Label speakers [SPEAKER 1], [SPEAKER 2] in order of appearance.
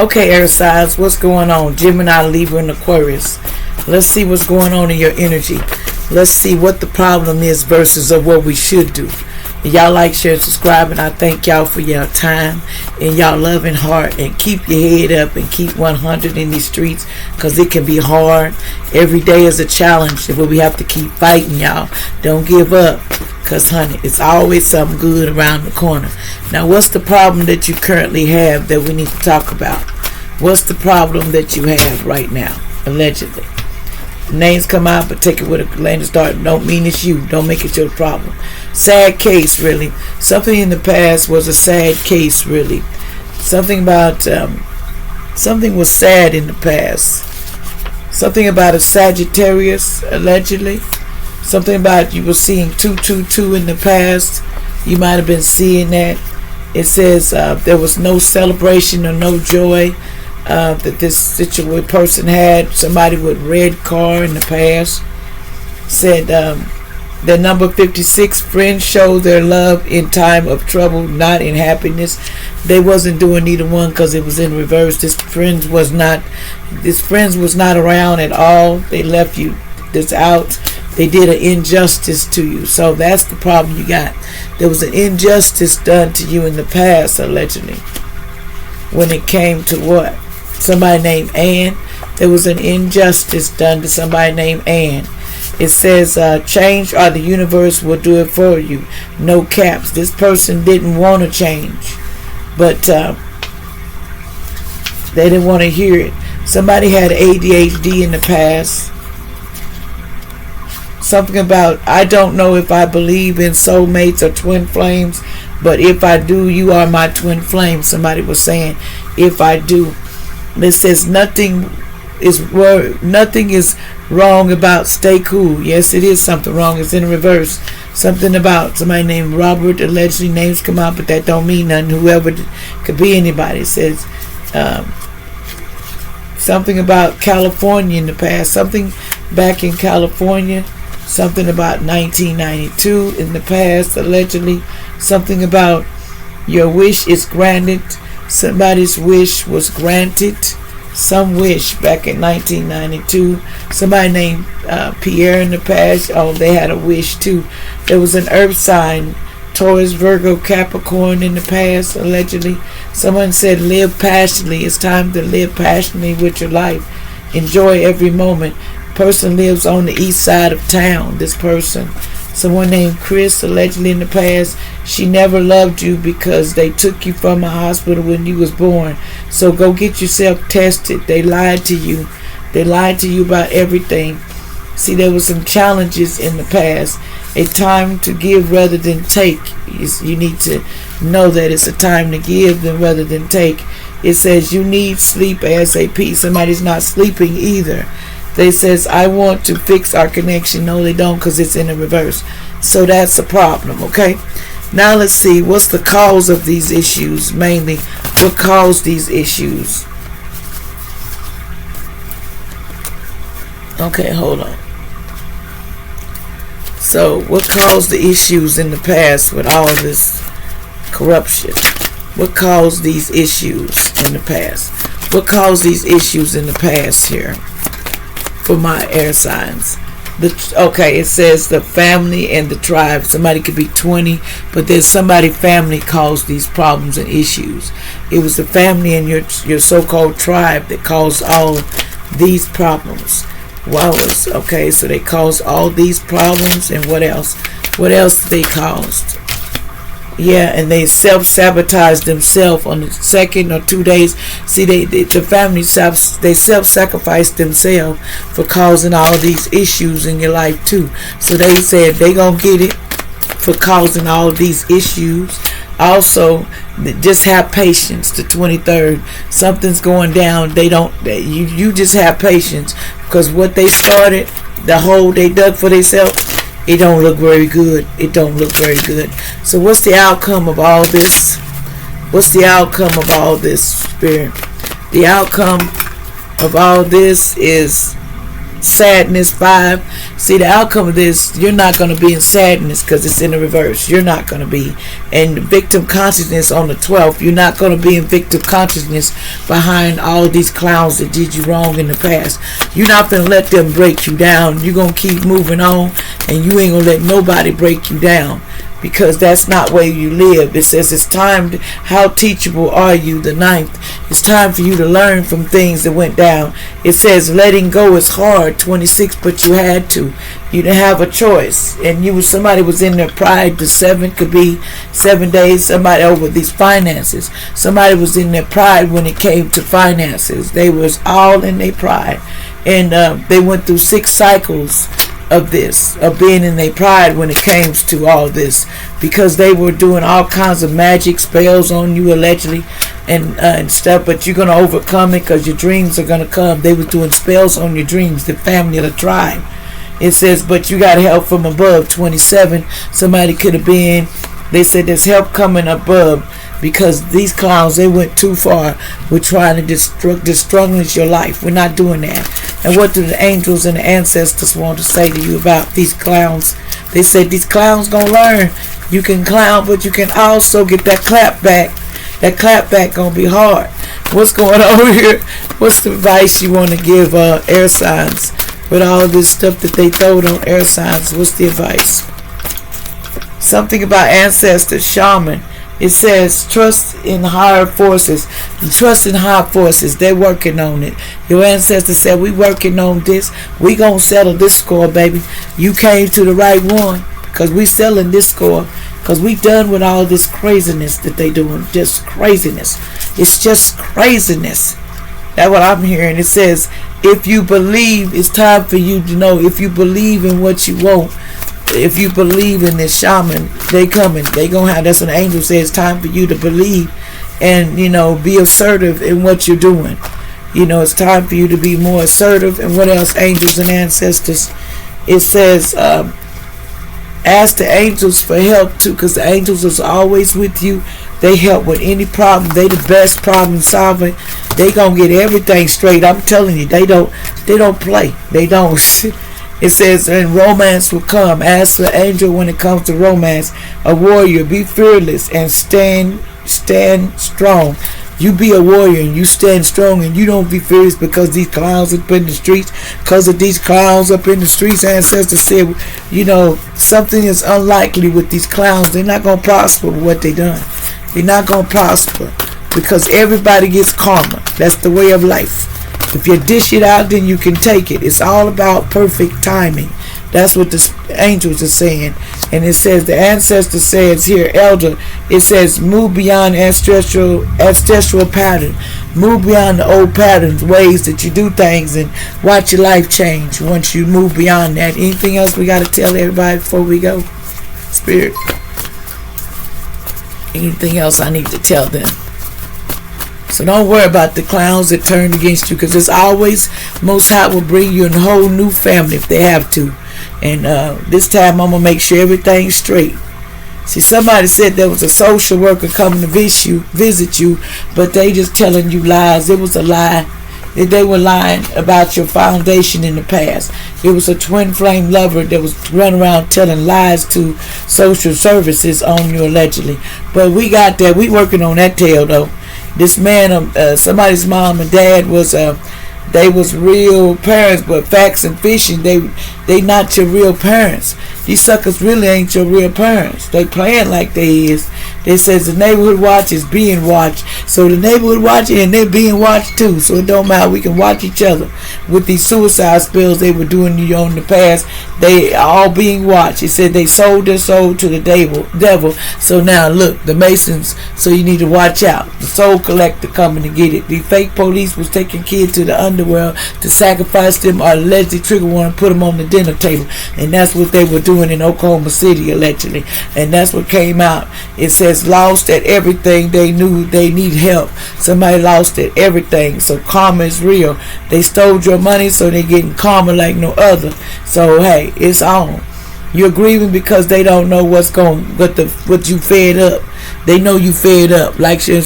[SPEAKER 1] Okay, air signs, what's going on? Gemini, Libra, and Aquarius. Let's see what's going on in your energy. Let's see what the problem is versus of what we should do. Y'all like, share, and subscribe, and I thank y'all for your time and y'all loving heart. And keep your head up and keep 100 in these streets, because it can be hard. Every day is a challenge, but we have to keep fighting, y'all. Don't give up, because honey, it's always something good around the corner. Now, what's the problem that you currently have that we need to talk about? What's the problem that you have right now, allegedly? Names come out, but take it with a grain of salt. Don't mean it's you. Don't make it your problem. Sad case, really. Something in the past was a sad case, really. Something about something was sad in the past. Something about a Sagittarius, allegedly. Something about you were seeing 222 in the past. You might have been seeing that. It says there was no celebration or no joy that this person had. Somebody with red car in the past said the number 56, friends show their love in time of trouble, not in happiness. They wasn't doing either one because it was in reverse. This friends was not around at all. They left you this out. They did an injustice to you. So that's the problem you got. There was an injustice done to you in the past, allegedly. When it came to what? Somebody named Ann. There was an injustice done to somebody named Ann. It says change or the universe will do it for you. No caps. This person didn't want to change, but they didn't want to hear it. Somebody had ADHD in the past. Something about, I don't know if I believe in soulmates or twin flames, but if I do, you are my twin flame. Somebody was saying, if I do. It says nothing is wrong about stay cool. Yes, it is something wrong. It's in reverse. Something about somebody named Robert. Allegedly names come out, but that don't mean nothing. Whoever could be anybody. It says something about California in the past. Something back in California. Something about 1992 in the past, allegedly. Something about your wish is granted. Somebody's wish was granted. Some wish back in 1992. Somebody named Pierre in the past. Oh, they had a wish too. There was an earth sign, Taurus, Virgo, Capricorn in the past, allegedly. Someone said live passionately. It's time to live passionately with your life. Enjoy every moment. Person lives on the east side of town. This person, someone named Chris, allegedly in the past, she never loved you because they took you from a hospital when you was born. So go get yourself tested. They lied to you. They lied to you about everything. See, there were some challenges in the past. A time to give rather than take. You need to know that it's a time to give rather than take. It says you need sleep ASAP. Somebody's not sleeping either. They says, I want to fix our connection. No, they don't, because it's in the reverse. So that's a problem, okay? Now let's see, what's the cause of these issues, mainly? What caused these issues? Okay, hold on. So, what caused the issues in the past with all this corruption? What caused these issues in the past? What caused these issues in the past here? For my air signs. Okay, it says the family and the tribe. Somebody could be 20, but there's somebody family caused these problems and issues. It was the family and your so-called tribe that caused all these problems. Okay, so they caused all these problems, and what else? What else they caused? Yeah, and they self-sabotaged themselves on the second or 2 days. See, the family they self-sacrificed themselves for causing all these issues in your life too. So they said they gonna get it for causing all these issues. Also, just have patience. The 23rd, something's going down. You just have patience, because what they started, the hole they dug for themselves, it don't look very good. It don't look very good. So what's the outcome of all this? What's the outcome of all this, Spirit? The outcome of all this is sadness 5. See, the outcome of this, you're not going to be in sadness because it's in the reverse. You're not going to be. And victim consciousness on the 12th, you're not going to be in victim consciousness behind all these clowns that did you wrong in the past. You're not going to let them break you down. You're going to keep moving on, and you ain't going to let nobody break you down, because that's not where you live. It says it's time how teachable are you, the 9th. It's time for you to learn from things that went down. It says letting go is hard, 26, but you had to. You didn't have a choice. And somebody was in their pride. The 7 could be 7 days. Somebody over these finances. Somebody was in their pride when it came to finances. They was all in their pride. And they went through 6 cycles of this, of being in their pride when it came to all this, because they were doing all kinds of magic spells on you allegedly and stuff, but you're going to overcome it because your dreams are going to come. They were doing spells on your dreams, the family of the tribe. It says, but you got help from above, 27. Somebody could have been, they said there's help coming above, because these clowns, they went too far. We're trying to destruct your life. We're not doing that. And what do the angels and the ancestors want to say to you about these clowns? They said these clowns gonna learn. You can clown, but you can also get that clap back. That clap back gonna be hard. What's going on here? What's the advice you want to give air signs with all this stuff that they throwed on air signs? What's the advice? Something about ancestors, shaman. It says trust in higher forces. Trust in higher forces. They're working on it. Your ancestors said, we working on this. We gonna settle this score, baby. You came to the right one, because we selling this score, because we done with all this craziness that they doing. Just craziness. It's just craziness. That's what I'm hearing. It says, if you believe, it's time for you to know. If you believe in what you want, if you believe in this shaman, they coming. They gonna have, that's what an angel says, it's time for you to believe and, be assertive in what you're doing. It's time for you to be more assertive. And what else? Angels and ancestors. It says, ask the angels for help too, because the angels is always with you. They help with any problem. They the best problem solving. They gonna get everything straight. I'm telling you, they don't play. They don't. It says, and romance will come. Ask the angel when it comes to romance. A warrior, be fearless and stand strong. You be a warrior and you stand strong, and you don't be fearless because these clowns up in the streets. Because of these clowns up in the streets, ancestors said, something is unlikely with these clowns. They're not going to prosper with what they done. They're not going to prosper because everybody gets karma. That's the way of life. If you dish it out, then you can take it. It's all about perfect timing. That's what the angels are saying. And it says, the ancestor says here, elder, it says, move beyond ancestral pattern. Move beyond the old patterns, ways that you do things, and watch your life change once you move beyond that. Anything else we got to tell everybody before we go? Spirit. Anything else I need to tell them? So don't worry about the clowns that turned against you, because it's always, Most High will bring you in a whole new family if they have to. And this time I'm going to make sure everything's straight. See, somebody said there was a social worker coming to visit you, but they just telling you lies. It was a lie. They were lying about your foundation in the past. It was a twin flame lover that was running around telling lies to social services on you allegedly. But we got that. We working on that tale though. This man, somebody's mom and dad was, they was real parents, but facts and fishing, they not your real parents. These suckers really ain't your real parents. They playing like they is. They says the neighborhood watch is being watched. So the neighborhood watching and they're being watched too. So it don't matter. We can watch each other. With these suicide spells they were doing to you in the past, they are all being watched. It said they sold their soul to the devil. So now look, the Masons, so you need to watch out. The soul collector coming to get it. The fake police was taking kids to the underworld to sacrifice them, or allegedly trigger one and put them on the dinner table. And that's what they were doing in Oklahoma City allegedly. And that's what came out. It says lost at everything. They knew they need help. Somebody lost at everything. So karma is real. They stole your money, so they're getting karma like no other. So hey, it's on. You're grieving because they don't know what you fed up. They know you fed up. Like